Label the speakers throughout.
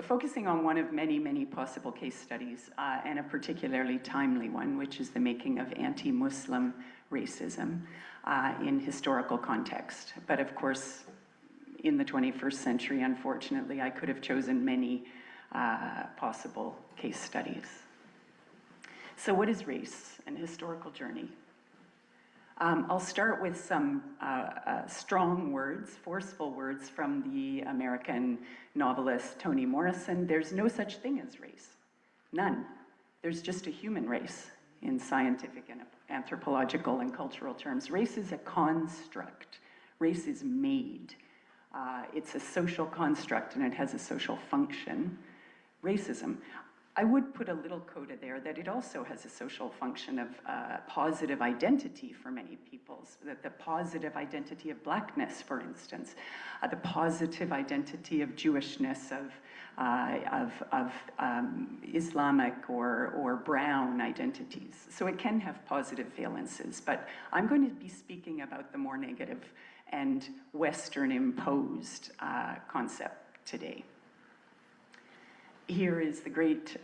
Speaker 1: focusing on one of many, many possible case studies, and a particularly timely one, which is the making of anti-Muslim racism in historical context. But of course, in the 21st century, unfortunately, I could have chosen many possible case studies. So what is race? An historical journey. I'll start with some strong words, forceful words from the American novelist Toni Morrison. There's no such thing as race. None. There's just a human race in scientific and anthropological and cultural terms. Race is a construct. Race is made. It's a social construct and it has a social function. Racism. I would put a little coda there that it also has a social function of positive identity for many peoples. That the positive identity of blackness, for instance, the positive identity of Jewishness, of Islamic or brown identities. So it can have positive valences, but I'm going to be speaking about the more negative and Western imposed concept today. Here is the great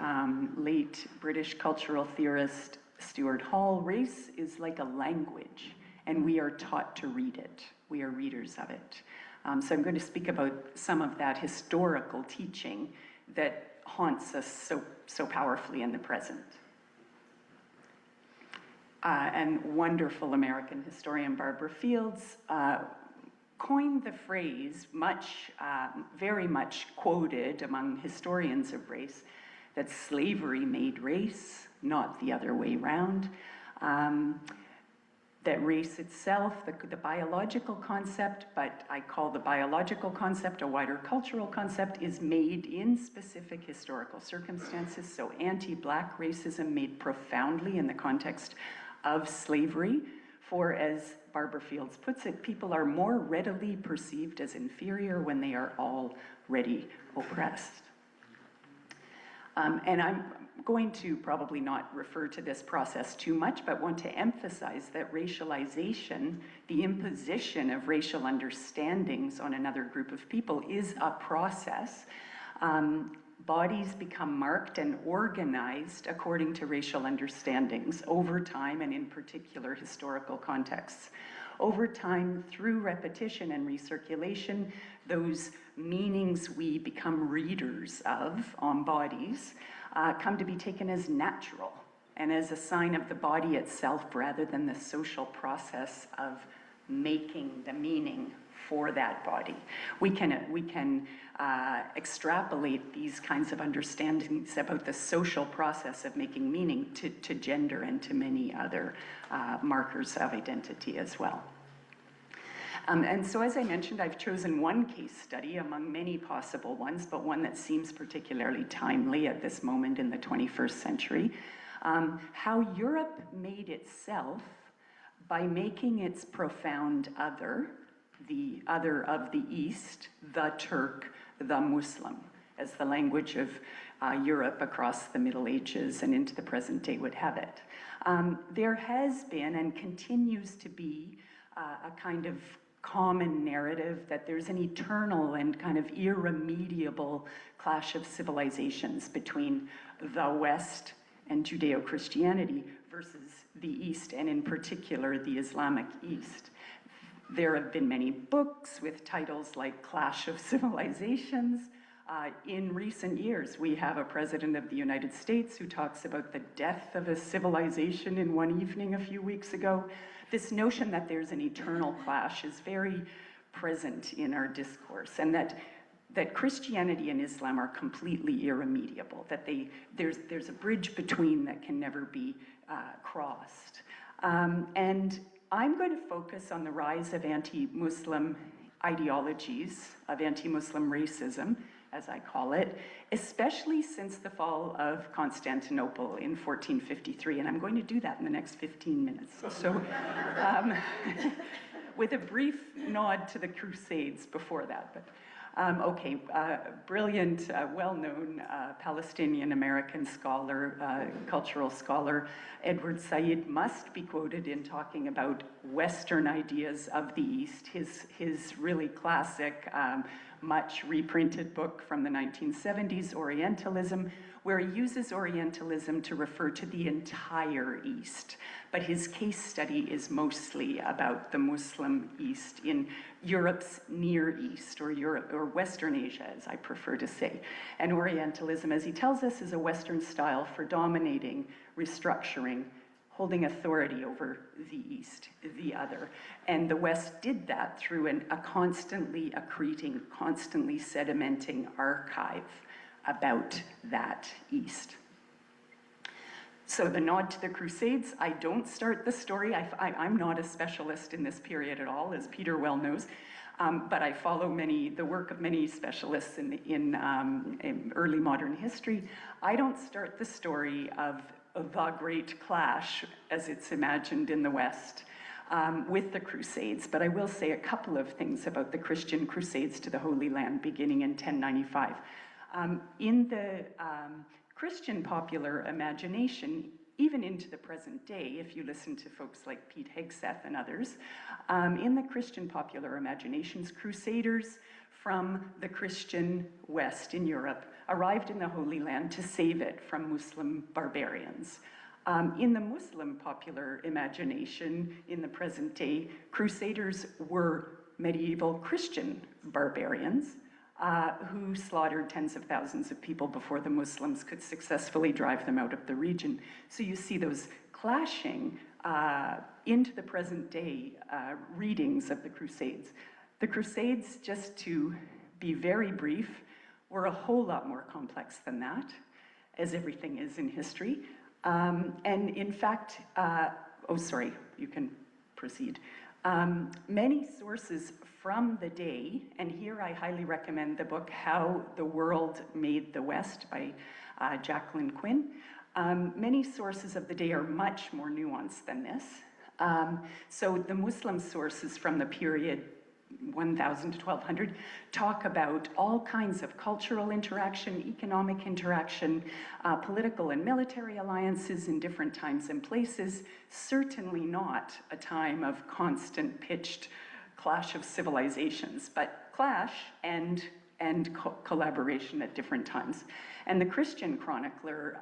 Speaker 1: late British cultural theorist Stuart Hall. Race is like a language, and we are taught to read it. We are readers of it. So I'm going to speak about some of that historical teaching that haunts us so powerfully in the present. And wonderful American historian Barbara Fields coined the phrase, very much quoted among historians of race, that slavery made race, not the other way around. That race itself, the biological concept, but I call the biological concept a wider cultural concept, is made in specific historical circumstances. So anti-Black racism made profoundly in the context of slavery. For, as Barbara Fields puts it, people are more readily perceived as inferior when they are already oppressed. And I'm going to probably not refer to this process too much, but want to emphasize that racialization, the imposition of racial understandings on another group of people, is a process. Bodies become marked and organized according to racial understandings over time, and in particular historical contexts. Over time, through repetition and recirculation, those meanings we become readers of on bodies come to be taken as natural and as a sign of the body itself rather than the social process of making the meaning for that body. We can extrapolate these kinds of understandings about the social process of making meaning to gender and to many other markers of identity as well. And so, as I mentioned, I've chosen one case study among many possible ones, but one that seems particularly timely at this moment in the 21st century. How Europe made itself by making its profound other, the other of the East, the Turk, the Muslim, as the language of Europe across the Middle Ages and into the present day would have it. There has been and continues to be a kind of common narrative that there's an eternal and kind of irremediable clash of civilizations between the West and Judeo-Christianity versus the East, and in particular the Islamic East. There have been many books with titles like Clash of Civilizations. In recent years, we have a president of the United States who talks about the death of a civilization in one evening a few weeks ago. This notion that there's an eternal clash is very present in our discourse, and that Christianity and Islam are completely irremediable, that there's a bridge between that can never be crossed. And I'm going to focus on the rise of anti-Muslim ideologies, of anti-Muslim racism, as I call it, especially since the fall of Constantinople in 1453, and I'm going to do that in the next 15 minutes. So, with a brief nod to the Crusades before that, but brilliant, well-known Palestinian-American scholar, cultural scholar, Edward Said must be quoted in talking about Western ideas of the East. His really classic much reprinted book from the 1970s, Orientalism, where he uses Orientalism to refer to the entire East. But his case study is mostly about the Muslim East in Europe's Near East, or Europe, or Western Asia, as I prefer to say. And Orientalism, as he tells us, is a Western style for dominating, restructuring, holding authority over the East, the other. And the West did that through a constantly accreting, constantly sedimenting archive about that East. So the nod to the Crusades, I don't start the story. I'm not a specialist in this period at all, as Peter well knows, but I follow the work of many specialists in early modern history. I don't start the story of the Great Clash, as it's imagined in the West, with the Crusades, but I will say a couple of things about the Christian Crusades to the Holy Land beginning in 1095. In the Christian popular imagination, even into the present day, if you listen to folks like Pete Hegseth and others, in the Christian popular imaginations, crusaders from the Christian West in Europe arrived in the Holy Land to save it from Muslim barbarians. In the Muslim popular imagination in the present day, crusaders were medieval Christian barbarians who slaughtered tens of thousands of people before the Muslims could successfully drive them out of the region. So you see those clashing into the present day readings of the Crusades. The Crusades, just to be very brief, were a whole lot more complex than that, as everything is in history. And in fact, oh, sorry, you can proceed. Many sources from the day, and here I highly recommend the book How the World Made the West by Jacqueline Quinn. Many sources of the day are much more nuanced than this. So the Muslim sources from the period 1000 to 1200 talk about all kinds of cultural interaction, economic interaction, political and military alliances in different times and places, certainly not a time of constant pitched clash of civilizations, but clash and collaboration at different times. And the Christian chronicler,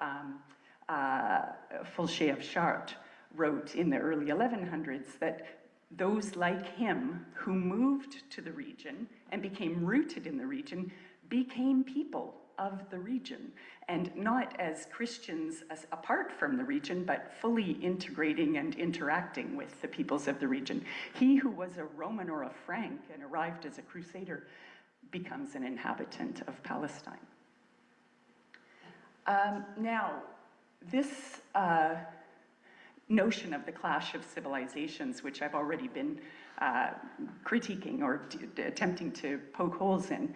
Speaker 1: Fulcher of Chartres, wrote in the early 1100s that those like him who moved to the region and became rooted in the region became people of the region, and not as Christians as apart from the region, but fully integrating and interacting with the peoples of the region. He who was a Roman or a Frank and arrived as a crusader becomes an inhabitant of Palestine. Now, this notion of the clash of civilizations, which I've already been critiquing or attempting to poke holes in,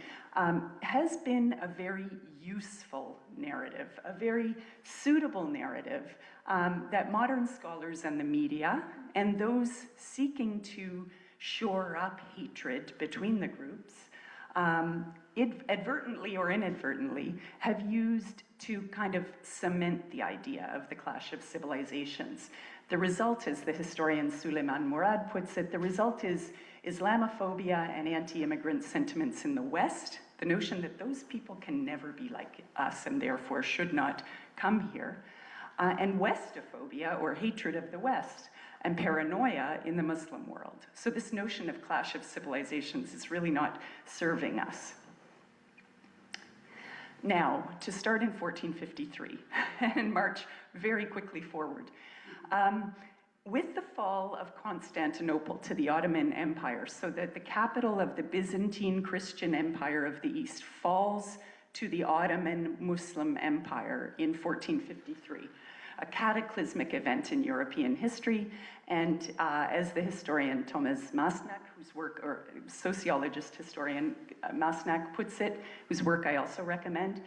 Speaker 1: has been a very useful narrative, a very suitable narrative that modern scholars and the media and those seeking to shore up hatred between the groups, advertently or inadvertently, have used to kind of cement the idea of the clash of civilizations. The result, as the historian Suleiman Mourad puts it, the result is Islamophobia and anti-immigrant sentiments in the West, the notion that those people can never be like us and therefore should not come here, and Westophobia, or hatred of the West, and paranoia in the Muslim world. So this notion of clash of civilizations is really not serving us. Now, to start in 1453 and march very quickly forward. With the fall of Constantinople to the Ottoman Empire, so that the capital of the Byzantine Christian Empire of the East falls to the Ottoman Muslim Empire in 1453, a cataclysmic event in European history, and as the historian Thomas Masnak, whose work, or sociologist historian Masnak puts it, whose work I also recommend,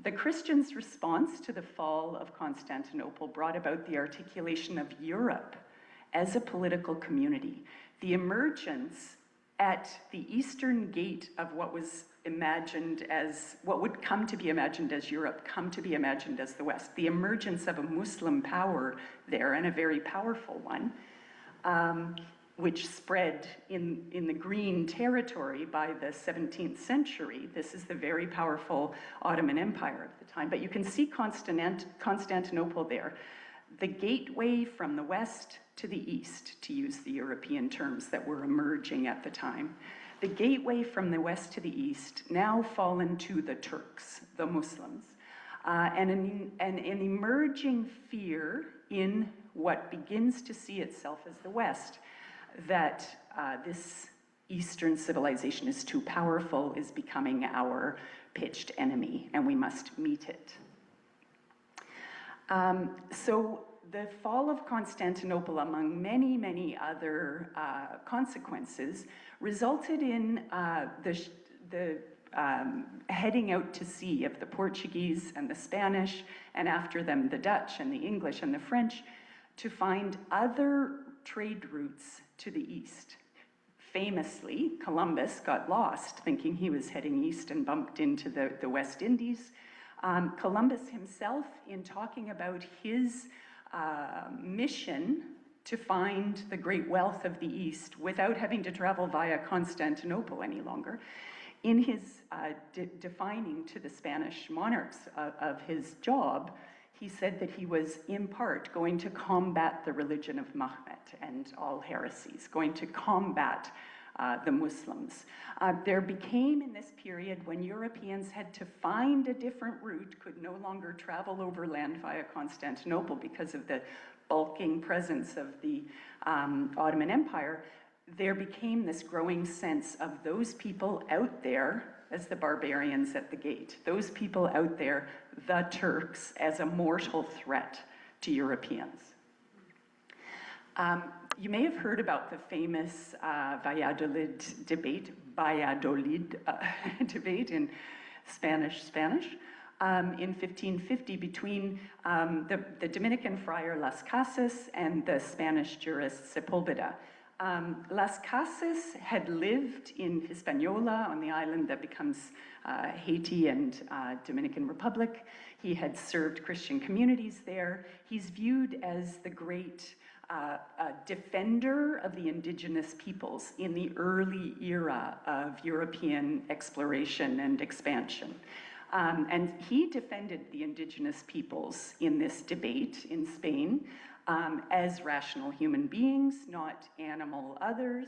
Speaker 1: the Christians' response to the fall of Constantinople brought about the articulation of Europe as a political community, the emergence at the eastern gate of what was imagined as, what would come to be imagined as Europe, come to be imagined as the West, the emergence of a Muslim power there, and a very powerful one, which spread in the green territory by the 17th century. This is the very powerful Ottoman Empire of the time. But you can see Constantinople there, the gateway from the west to the east, to use the European terms that were emerging at the time. The gateway from the west to the east, now fallen to the Turks, the Muslims, and an emerging fear in what begins to see itself as the West, that this Eastern civilization is too powerful, is becoming our pitched enemy, and we must meet it. So the fall of Constantinople, among many, many other consequences, resulted in the heading out to sea of the Portuguese and the Spanish, and after them the Dutch and the English and the French, to find other trade routes to the east. Famously, Columbus got lost thinking he was heading east and bumped into the West Indies. Columbus himself, in talking about his mission to find the great wealth of the East without having to travel via Constantinople any longer, in his defining to the Spanish monarchs of his job, he said that he was, in part, going to combat the religion of Mahomet and all heresies, going to combat the Muslims. There became, in this period, when Europeans had to find a different route, could no longer travel overland via Constantinople because of the bulking presence of the Ottoman Empire, there became this growing sense of those people out there as the barbarians at the gate, those people out there, the Turks, as a mortal threat to Europeans. You may have heard about the famous Valladolid debate in Spanish, in 1550 between the Dominican friar Las Casas and the Spanish jurist Sepúlveda. Las Casas had lived in Hispaniola, on the island that becomes Haiti and Dominican Republic. He had served Christian communities there. He's viewed as the great defender of the indigenous peoples in the early era of European exploration and expansion. And he defended the indigenous peoples in this debate in Spain as rational human beings, not animal others,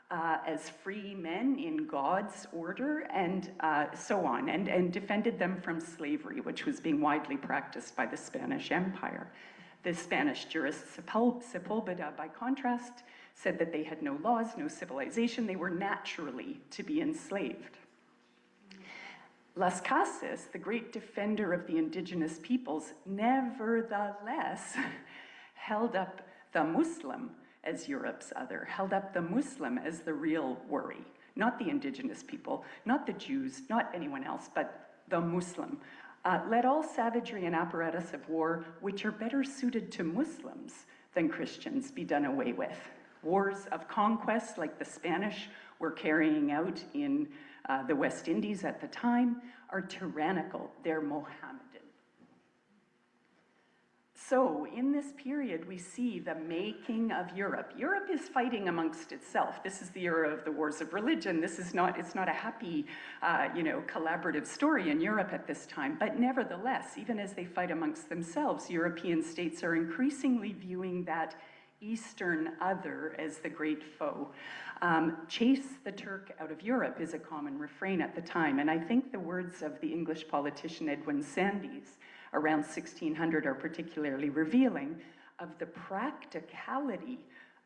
Speaker 1: as free men in God's order, and so on, and defended them from slavery, which was being widely practiced by the Spanish Empire. The Spanish jurist Sepúlveda, by contrast, said that they had no laws, no civilization, they were naturally to be enslaved. Las Casas, the great defender of the indigenous peoples, nevertheless held up the Muslim as Europe's other, held up the Muslim as the real worry, not the indigenous people, not the Jews, not anyone else, but the Muslim. Let all savagery and apparatus of war, which are better suited to Muslims than Christians, be done away with. Wars of conquest, like the Spanish were carrying out in the West Indies at the time, are tyrannical, they're Mohammedan. So in this period, we see the making of Europe. Europe is fighting amongst itself. This is the era of the wars of religion. It's not a happy, collaborative story in Europe at this time. But nevertheless, even as they fight amongst themselves, European states are increasingly viewing that Eastern other as the great foe. Chase the Turk out of Europe is a common refrain at the time. And I think the words of the English politician Edwin Sandys around 1600 are particularly revealing of the practicality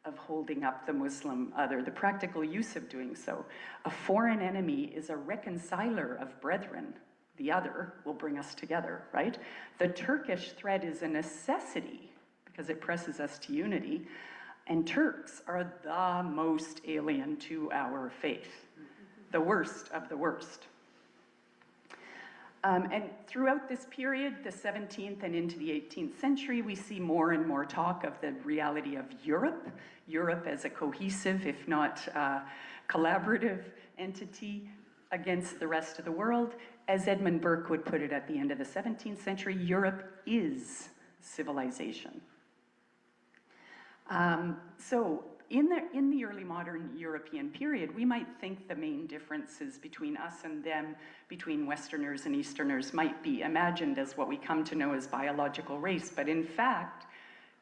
Speaker 1: of holding up the Muslim other, the practical use of doing so. A foreign enemy is a reconciler of brethren. The other will bring us together, right? The Turkish threat is a necessity because it presses us to unity, and Turks are the most alien to our faith, the worst of the worst. And throughout this period, the 17th and into the 18th century, we see more and more talk of the reality of Europe as a cohesive, if not collaborative entity against the rest of the world. As Edmund Burke would put it at the end of the 17th century, Europe is civilization. So in the early modern European period, we might think the main differences between us and them, between Westerners and Easterners, might be imagined as what we come to know as biological race, but in fact,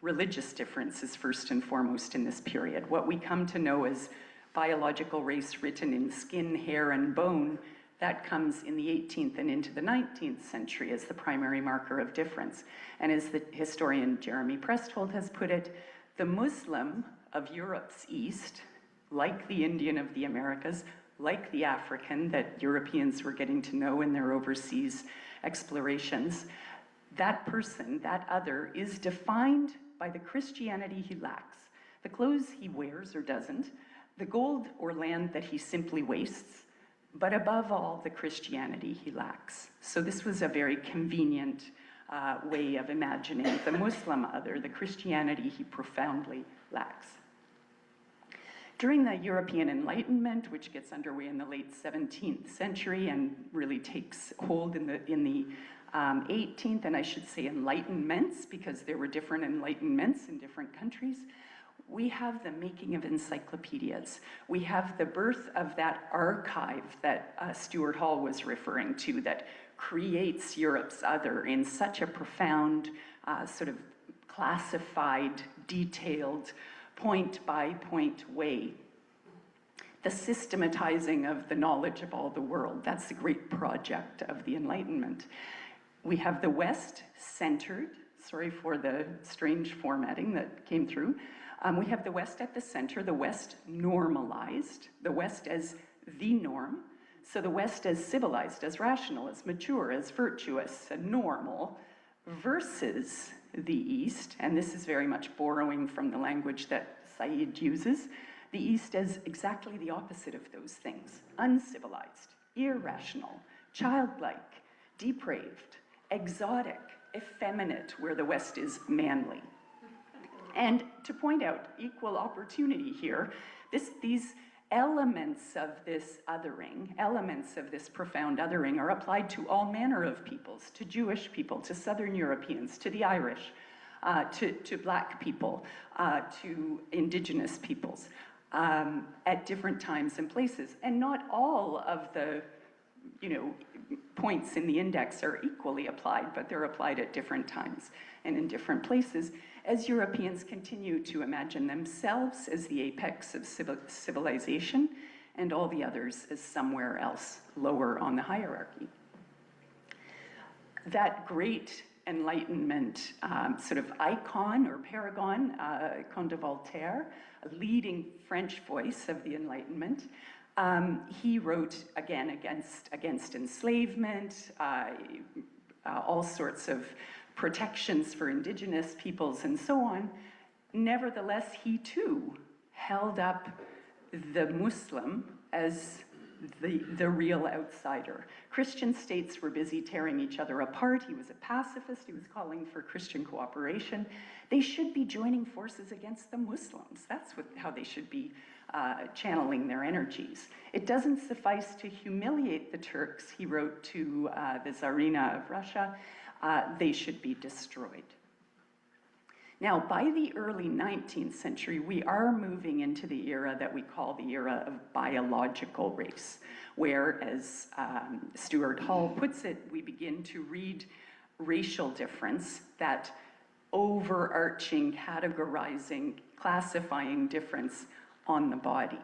Speaker 1: religious difference is first and foremost in this period. What we come to know as biological race written in skin, hair, and bone, that comes in the 18th and into the 19th century as the primary marker of difference. And as the historian Jeremy Presthold has put it, the Muslim of Europe's East, like the Indian of the Americas, like the African that Europeans were getting to know in their overseas explorations, that person, that other, is defined by the Christianity he lacks, the clothes he wears or doesn't, the gold or land that he simply wastes, but above all, the Christianity he lacks. So this was a very convenient way of imagining the Muslim other, the Christianity he profoundly lacks. During the European Enlightenment, which gets underway in the late 17th century and really takes hold in the 18th, and I should say enlightenments, because there were different enlightenments in different countries, we have the making of encyclopedias. We have the birth of that archive that Stuart Hall was referring to that creates Europe's other in such a profound, sort of classified, detailed, point-by-point way. The systematizing of the knowledge of all the world, that's the great project of the Enlightenment. We have the West centered, sorry for the strange formatting that came through. We have the West at the center, the West normalized, the West as the norm. So the West as civilized, as rational, as mature, as virtuous, and normal, versus the East, and this is very much borrowing from the language that Said uses, the East as exactly the opposite of those things: uncivilized, irrational, childlike, depraved, exotic, effeminate, where the West is manly. And to point out equal opportunity here, these elements of this othering, elements of this profound othering are applied to all manner of peoples, to Jewish people, to Southern Europeans, to the Irish, to Black people, to Indigenous peoples, at different times and places. And not all of the, points in the index are equally applied, but they're applied at different times and in different places, as Europeans continue to imagine themselves as the apex of civilization and all the others as somewhere else lower on the hierarchy. That great Enlightenment sort of icon or paragon, Comte de Voltaire, a leading French voice of the Enlightenment, he wrote, again, against enslavement, all sorts of protections for Indigenous peoples and so on. Nevertheless, he too held up the Muslim as the real outsider. Christian states were busy tearing each other apart. He was a pacifist. He was calling for Christian cooperation. They should be joining forces against the Muslims. That's how they should be channeling their energies. It doesn't suffice to humiliate the Turks, he wrote to the Tsarina of Russia. They should be destroyed. Now, by the early 19th century, we are moving into the era that we call the era of biological race, where, as Stuart Hall puts it, we begin to read racial difference, that overarching, categorizing, classifying difference on the body.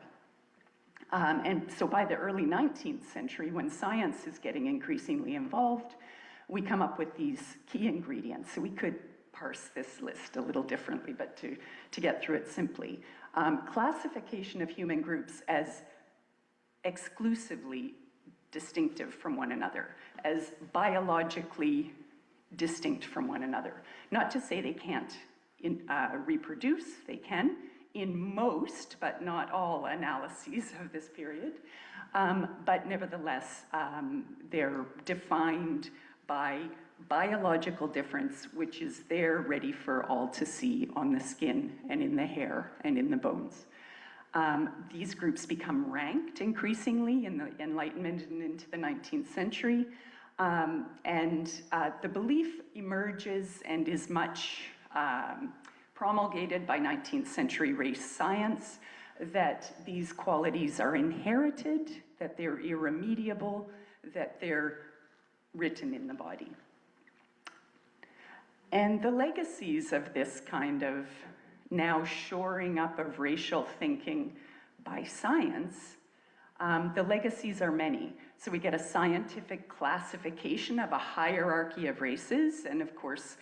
Speaker 1: And so by the early 19th century, when science is getting increasingly involved, we come up with these key ingredients. So we could parse this list a little differently, but to get through it simply. Classification of human groups as exclusively distinctive from one another, as biologically distinct from one another. Not to say they can't reproduce, they can, in most, but not all, analyses of this period. But nevertheless, they're defined by biological difference, which is there ready for all to see on the skin and in the hair and in the bones. These groups become ranked increasingly in the Enlightenment and into the 19th century. And the belief emerges and is much promulgated by 19th century race science, that these qualities are inherited, that they're irremediable, that they're written in the body. And the legacies of this kind of now shoring up of racial thinking by science, the legacies are many. So we get a scientific classification of a hierarchy of races, and of course,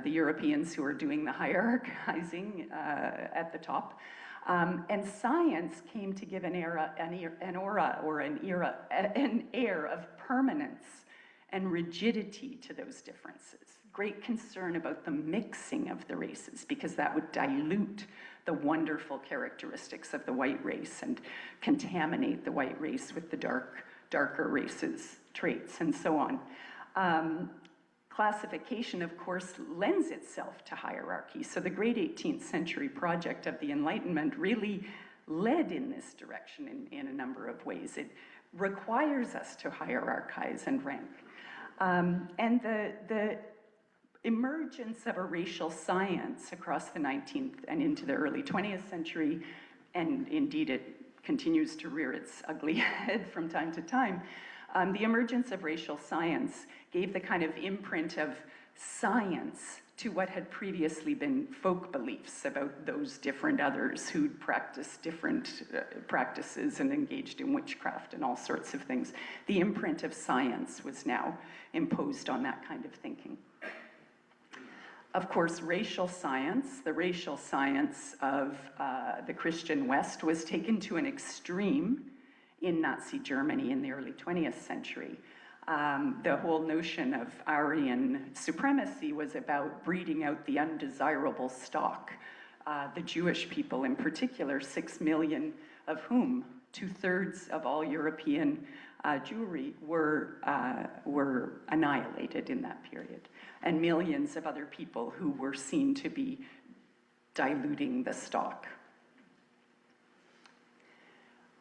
Speaker 1: the Europeans who are doing the hierarchizing at the top. And science came to give an air of permanence and rigidity to those differences. Great concern about the mixing of the races, because that would dilute the wonderful characteristics of the white race and contaminate the white race with the darker races, traits, and so on. Classification, of course, lends itself to hierarchy. So the great 18th century project of the Enlightenment really led in this direction in a number of ways. It requires us to hierarchize and rank. And the emergence of a racial science across the 19th and into the early 20th century, and indeed it continues to rear its ugly head from time to time, the emergence of racial science gave the kind of imprint of science to what had previously been folk beliefs about those different others who'd practiced different practices and engaged in witchcraft and all sorts of things. The imprint of science was now imposed on that kind of thinking. Of course, racial science, the racial science of the Christian West, was taken to an extreme in Nazi Germany in the early 20th century. The whole notion of Aryan supremacy was about breeding out the undesirable stock. The Jewish people in particular, 6 million of whom 2/3 of all European Jewry were annihilated in that period. And millions of other people who were seen to be diluting the stock.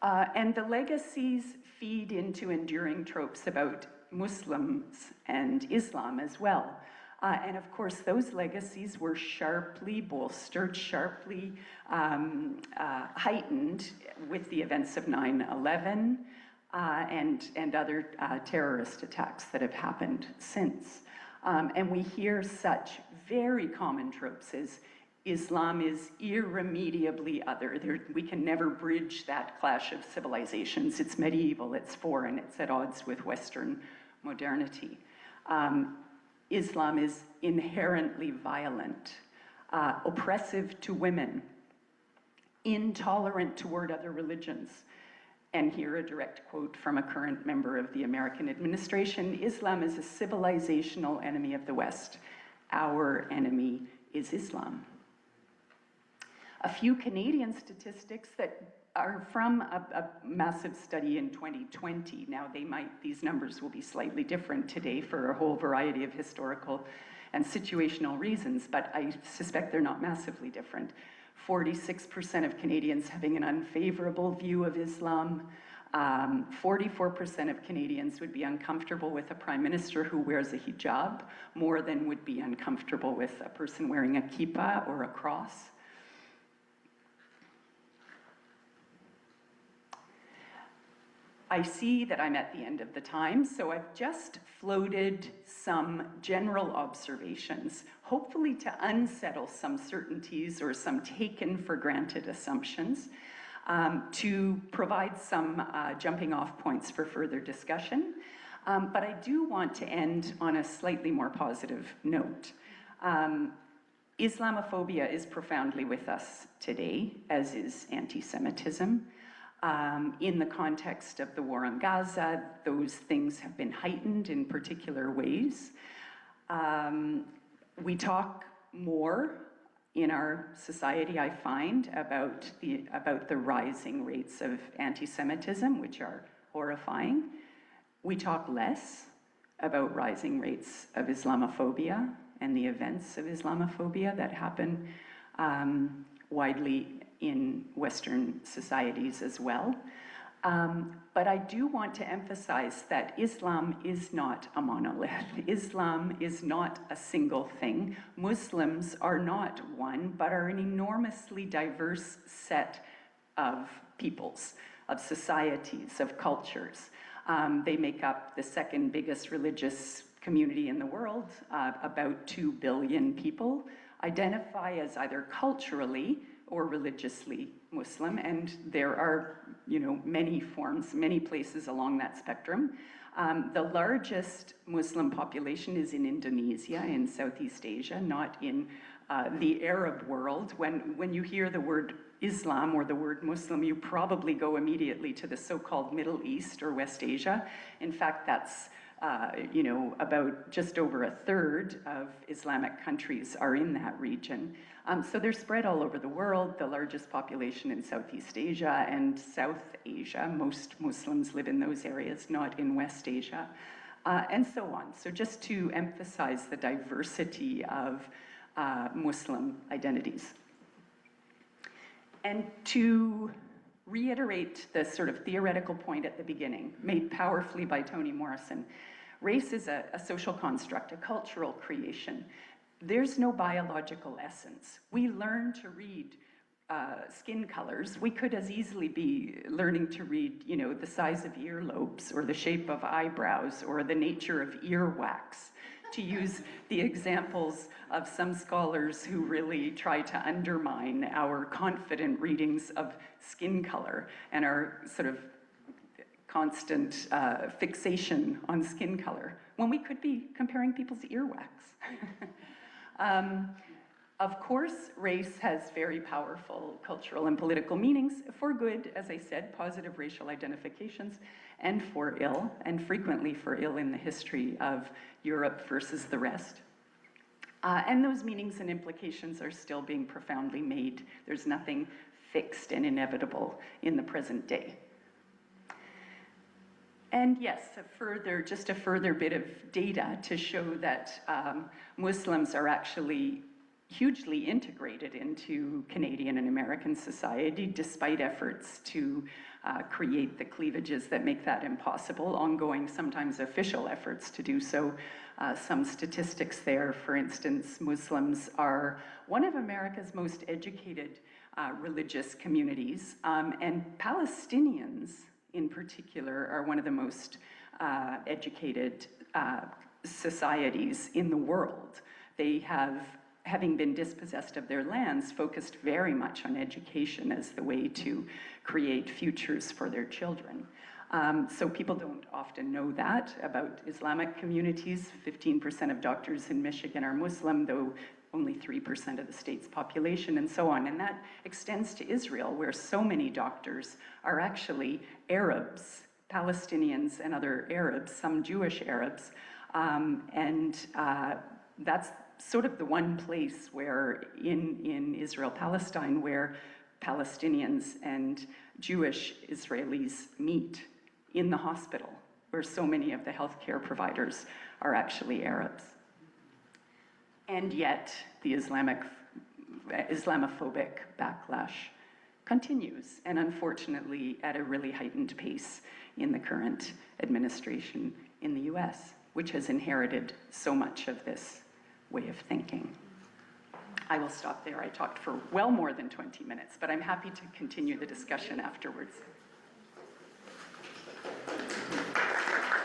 Speaker 1: And the legacies feed into enduring tropes about Muslims and Islam as well. And of course, those legacies were sharply bolstered, sharply heightened with the events of 9/11 and other terrorist attacks that have happened since. And we hear such very common tropes as Islam is irremediably other. We can never bridge that clash of civilizations. It's medieval, it's foreign, it's at odds with Western modernity. Islam is inherently violent, oppressive to women, intolerant toward other religions. And here a direct quote from a current member of the American administration: Islam is a civilizational enemy of the West. Our enemy is Islam. A few Canadian statistics that are from a massive study in 2020. Now these numbers will be slightly different today for a whole variety of historical and situational reasons, but I suspect they're not massively different. 46% of Canadians having an unfavorable view of Islam. 44% of Canadians would be uncomfortable with a prime minister who wears a hijab, more than would be uncomfortable with a person wearing a kippah or a cross. I see that I'm at the end of the time, so I've just floated some general observations, hopefully to unsettle some certainties or some taken for granted assumptions, to provide some jumping off points for further discussion. But I do want to end on a slightly more positive note. Islamophobia is profoundly with us today, as is anti-Semitism. In the context of the war on Gaza, those things have been heightened in particular ways. We talk more in our society, I find, about the rising rates of anti-Semitism, which are horrifying. We talk less about rising rates of Islamophobia and the events of Islamophobia that happen widely in Western societies as well. But I do want to emphasize that Islam is not a monolith. Islam is not a single thing. Muslims are not one, but are an enormously diverse set of peoples, of societies, of cultures. They make up the second biggest religious community in the world. About 2 billion people identify as either culturally or religiously Muslim, and there are, many forms, many places along that spectrum. The largest Muslim population is in Indonesia, in Southeast Asia, not in the Arab world. When you hear the word Islam or the word Muslim, you probably go immediately to the so-called Middle East or West Asia. In fact, that's about just over a third of Islamic countries are in that region. So they're spread all over the world, the largest population in Southeast Asia and South Asia. Most Muslims live in those areas, not in West Asia, and so on. So just to emphasize the diversity of Muslim identities. And to reiterate the sort of theoretical point at the beginning, made powerfully by Toni Morrison, race is a social construct, a cultural creation. There's no biological essence. We learn to read skin colors. We could as easily be learning to read, the size of earlobes or the shape of eyebrows or the nature of earwax, to use the examples of some scholars who really try to undermine our confident readings of skin color and our sort of constant fixation on skin color, when we could be comparing people's earwax. Of course, race has very powerful cultural and political meanings, for good, as I said, positive racial identifications, and for ill, and frequently for ill in the history of Europe versus the rest. And those meanings and implications are still being profoundly made. There's nothing fixed and inevitable in the present day. And yes, just a further bit of data to show that Muslims are actually hugely integrated into Canadian and American society, despite efforts to create the cleavages that make that impossible, ongoing, sometimes official efforts to do so. Some statistics there, for instance, Muslims are one of America's most educated religious communities, and Palestinians in particular are one of the most educated societies in the world. They have, having been dispossessed of their lands, focused very much on education as the way to create futures for their children. So people don't often know that about Islamic communities. 15% of doctors in Michigan are Muslim, though only 3% of the state's population, and so on. And that extends to Israel, where so many doctors are actually Arabs, Palestinians and other Arabs, some Jewish Arabs. That's sort of the one place where in Israel-Palestine where Palestinians and Jewish Israelis meet in the hospital, where so many of the healthcare providers are actually Arabs. And yet, the Islamophobic backlash continues, and unfortunately at a really heightened pace in the current administration in the US, which has inherited so much of this way of thinking. I will stop there. I talked for well more than 20 minutes, but I'm happy to continue the discussion afterwards.